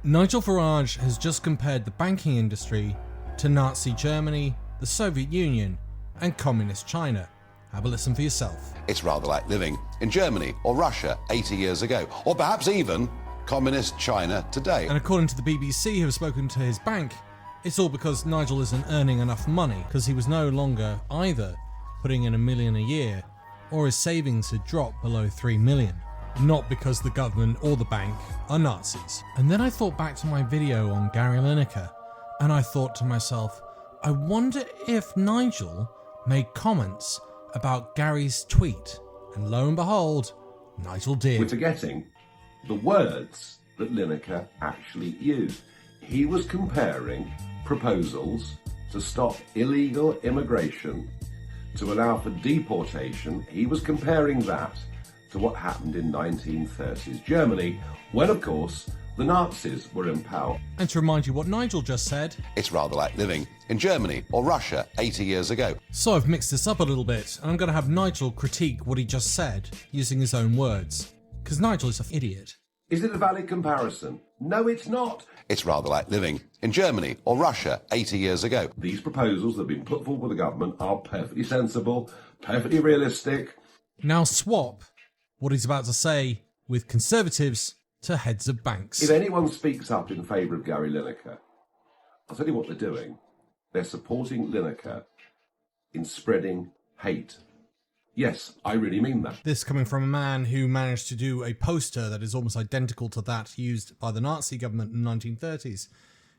Nigel Farage has just compared the banking industry to Nazi Germany, the Soviet Union, and Communist China. Have a listen for yourself. It's rather like living in Germany or Russia 80 years ago, or perhaps even Communist China today. And according to the BBC, who have spoken to his bank, it's all because Nigel isn't earning enough money, because he was no longer either putting in $1 million a year or his savings had dropped below 3 million. Not because the government or the bank are Nazis. And then I thought back to my video on Gary Lineker, and I thought to myself, I wonder if Nigel made comments about Gary's tweet. And lo and behold, Nigel did. We're forgetting the words that Lineker actually used. He was comparing proposals to stop illegal immigration, to allow for deportation. He was comparing that to what happened in 1930s Germany, when, of course, the Nazis were in power. And to remind you what Nigel just said, It's rather like living in Germany or Russia 80 years ago. so I've mixed this up a little bit, and I'm going to have Nigel critique what he just said using his own words, because Nigel is an idiot. Is it a valid comparison? No, it's not. It's rather like living in Germany or Russia 80 years ago. These proposals that have been put forward by the government are perfectly sensible, perfectly realistic. Now swap what he's about to say with Conservatives to heads of banks. If anyone speaks up in favour of Gary Lineker, I'll tell you what they're doing. They're supporting Lineker in spreading hate. Yes, I really mean that. This coming from a man who managed to do a poster that is almost identical to that used by the Nazi government in the 1930s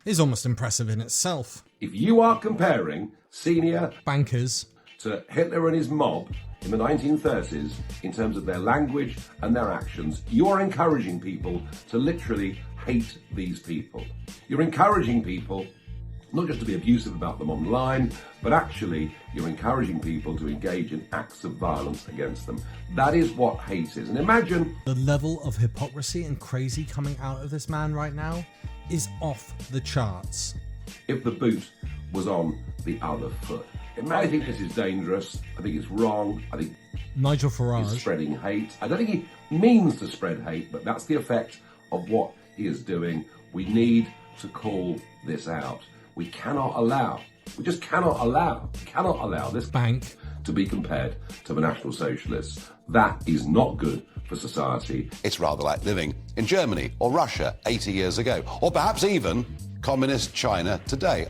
is almost impressive in itself. If you are comparing senior Bankers to Hitler and his mob in the 1930s in terms of their language and their actions, you are encouraging people to literally hate these people. You're encouraging people not just to be abusive about them online, but actually you're encouraging people to engage in acts of violence against them. That is what hate is. And imagine the level of hypocrisy and crazy coming out of this man right now is off the charts. if the boot was on the other foot. I think this is dangerous. I think it's wrong. I think Nigel he's Farage. spreading hate. I don't think he means to spread hate, but that's the effect of what he is doing. We need to call this out. We just cannot allow this Bank to be compared to the National Socialists. That is not good for society. It's rather like living in Germany or Russia 80 years ago, or perhaps even Communist China today.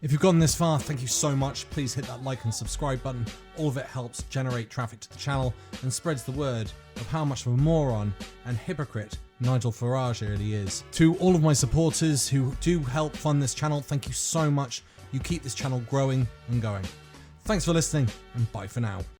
If you've gotten this far, thank you so much. Please hit that like and subscribe button. All of it helps generate traffic to the channel and spreads the word of how much of a moron and hypocrite Nigel Farage really is. To all of my supporters who do help fund this channel, thank you so much. You keep this channel growing and going. Thanks for listening, and bye for now.